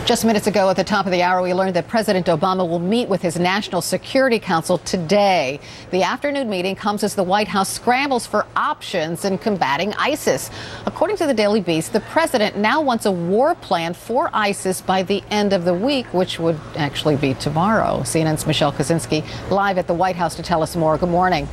Just minutes ago at the top of the hour, we learned that President Obama will meet with his National Security Council today. The afternoon meeting comes as the White House scrambles for options in combating ISIS. According to the Daily Beast, the president now wants a war plan for ISIS by the end of the week, which would actually be tomorrow. CNN's Michelle Kaczynski live at the White House to tell us more. Good morning.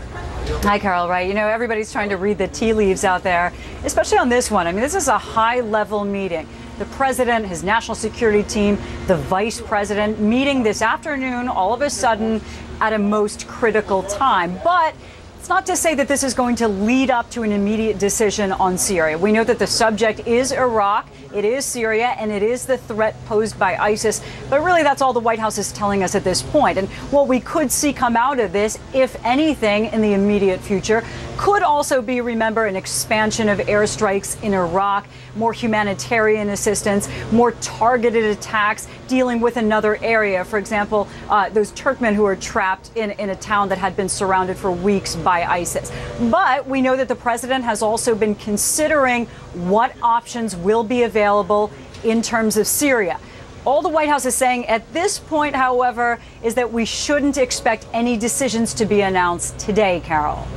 Hi, Carol. Right. You know, everybody's trying to read the tea leaves out there, especially on this one. I mean, this is a high-level meeting. The president, his national security team, the vice president meeting this afternoon, all of a sudden at a most critical time. But it's not to say that this is going to lead up to an immediate decision on Syria. We know that the subject is Iraq, it is Syria, and it is the threat posed by ISIS. But really, that's all the White House is telling us at this point. And what we could see come out of this, if anything, in the immediate future, could also be, remember, an expansion of airstrikes in Iraq, more humanitarian assistance, more targeted attacks dealing with another area. For example, those Turkmen who are trapped in a town that had been surrounded for weeks by ISIS. But we know that the president has also been considering what options will be available in terms of Syria. All the White House is saying at this point, however, is that we shouldn't expect any decisions to be announced today, Carol.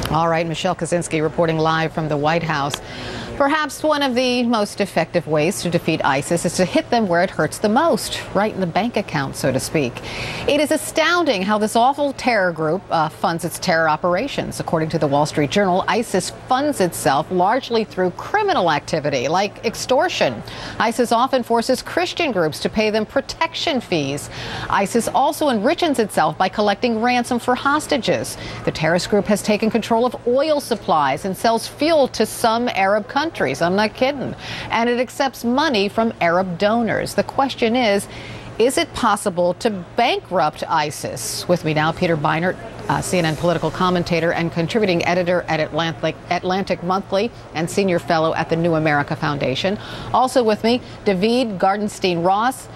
All right, Michelle Kaczynski reporting live from the White House. Perhaps one of the most effective ways to defeat ISIS is to hit them where it hurts the most, right in the bank account, so to speak. It is astounding how this awful terror group funds its terror operations. According to the Wall Street Journal, ISIS funds itself largely through criminal activity like extortion. ISIS often forces Christian groups to pay them protection fees. ISIS also enriches itself by collecting ransom for hostages. The terrorist group has taken control of oil supplies and sells fuel to some Arab countries. I'm not kidding. And it accepts money from Arab donors. The question is it possible to bankrupt ISIS? With me now, Peter Beinart, CNN political commentator and contributing editor at Atlantic Monthly and Senior Fellow at the New America Foundation. Also with me, David Gartenstein-Ross,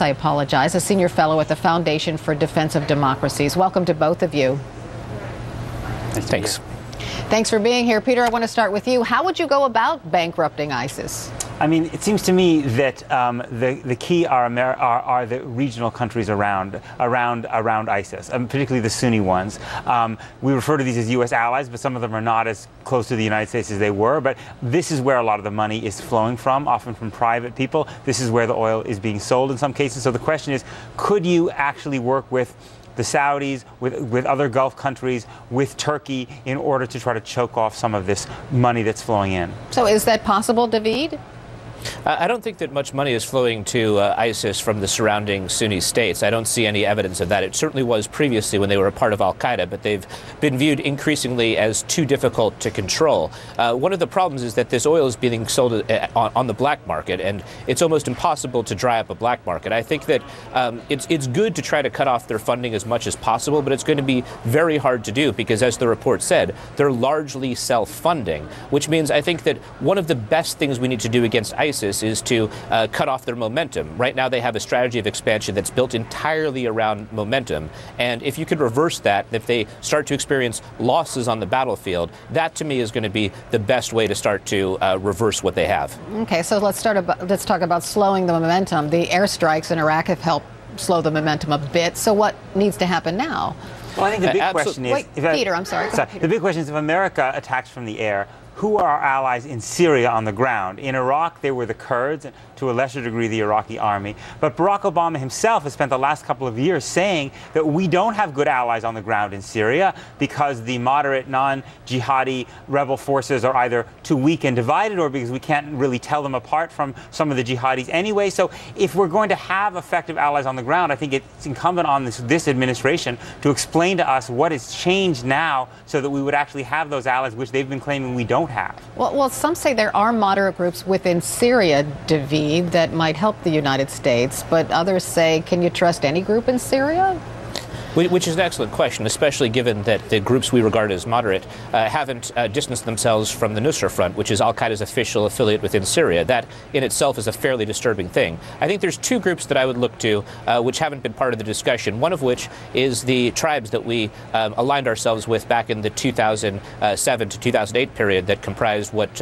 I apologize, a Senior Fellow at the Foundation for Defense of Democracies. Welcome to both of you. Thanks. Thanks for being here. Peter, I want to start with you. How would you go about bankrupting ISIS? I mean, it seems to me that the key are the regional countries around ISIS, particularly the Sunni ones. We refer to these as U.S. allies, but some of them are not as close to the United States as they were. But this is where a lot of the money is flowing from, often from private people. This is where the oil is being sold in some cases. So the question is, could you actually work with the Saudis, with other Gulf countries, with Turkey, in order to try to choke off some of this money that's flowing in? So is that possible, David? I don't think that much money is flowing to ISIS from the surrounding Sunni states. I don't see any evidence of that. It certainly was previously when they were a part of al-Qaeda, but they've been viewed increasingly as too difficult to control. One of the problems is that this oil is being sold on the black market, and it's almost impossible to dry up a black market. I think that it's good to try to cut off their funding as much as possible, but it's going to be very hard to do because, as the report said, they're largely self-funding, which means I think that one of the best things we need to do against ISIS is to cut off their momentum. Right now they have a strategy of expansion that's built entirely around momentum, and if you could reverse that, if they start to experience losses on the battlefield, that to me is going to be the best way to start to reverse what they have. Okay, so let's talk about slowing the momentum. The airstrikes in Iraq have helped slow the momentum a bit. So what needs to happen now? Well, I think the big question is... Wait, Peter, I'm sorry. The big question is, if America attacks from the air, who are our allies in Syria on the ground? In Iraq, they were the Kurds, and to a lesser degree, the Iraqi army. But Barack Obama himself has spent the last couple of years saying that we don't have good allies on the ground in Syria because the moderate, non-jihadi rebel forces are either too weak and divided, or because we can't really tell them apart from some of the jihadis anyway. So if we're going to have effective allies on the ground, I think it's incumbent on this administration to explain to us what has changed now so that we would actually have those allies, which they've been claiming we don't have. Well, some say there are moderate groups within Syria, David, that might help the United States, but others say, can you trust any group in Syria? Which is an excellent question, especially given that the groups we regard as moderate haven't distanced themselves from the Nusra Front, which is al-Qaeda's official affiliate within Syria. That in itself is a fairly disturbing thing. I think there's two groups that I would look to which haven't been part of the discussion, one of which is the tribes that we aligned ourselves with back in the 2007 to 2008 period that comprised what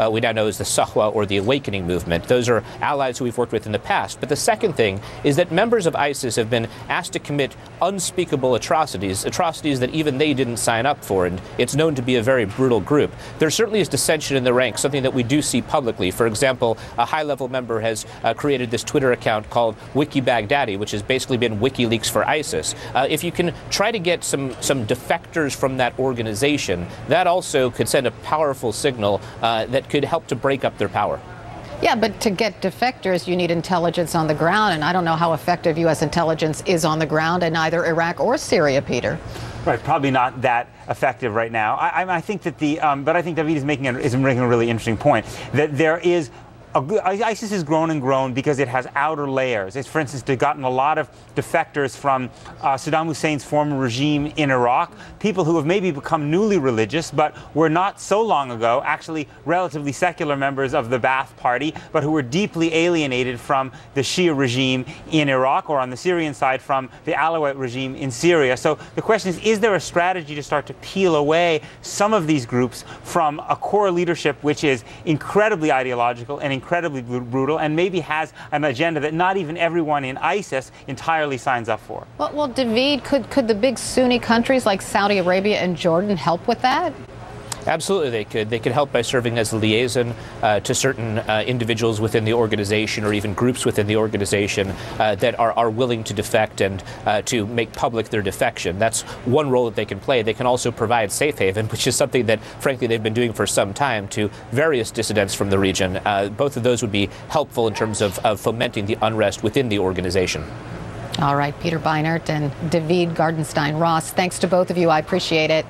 we now know as the Sahwa or the Awakening movement. Those are allies who we've worked with in the past. But the second thing is that members of ISIS have been asked to commit unspeakable atrocities that even they didn't sign up for, and it's known to be a very brutal group. There certainly is dissension in the ranks, something that we do see publicly. For example, a high-level member has created this Twitter account called Wiki Baghdadi, which has basically been WikiLeaks for ISIS. If you can try to get some defectors from that organization, that also could send a powerful signal that could help to break up their power. Yeah, but to get defectors, you need intelligence on the ground, and I don't know how effective U.S. intelligence is on the ground in either Iraq or Syria, Peter. Right, probably not that effective right now. I think that but I think David is making a really interesting point, that there is ISIS has grown and grown because it has outer layers. It's, for instance, gotten a lot of defectors from Saddam Hussein's former regime in Iraq, people who have maybe become newly religious, but were not so long ago actually relatively secular members of the Ba'ath Party, but who were deeply alienated from the Shia regime in Iraq, or on the Syrian side from the Alawite regime in Syria. So the question is there a strategy to start to peel away some of these groups from a core leadership which is incredibly ideological and incredibly brutal, and maybe has an agenda that not even everyone in ISIS entirely signs up for? Well, David, could the big Sunni countries like Saudi Arabia and Jordan help with that? Absolutely, they could. They could help by serving as a liaison to certain individuals within the organization, or even groups within the organization that are willing to defect and to make public their defection. That's one role that they can play. They can also provide safe haven, which is something that, frankly, they've been doing for some time to various dissidents from the region. Both of those would be helpful in terms of fomenting the unrest within the organization. All right, Peter Beinart and David Gartenstein-Ross, thanks to both of you. I appreciate it.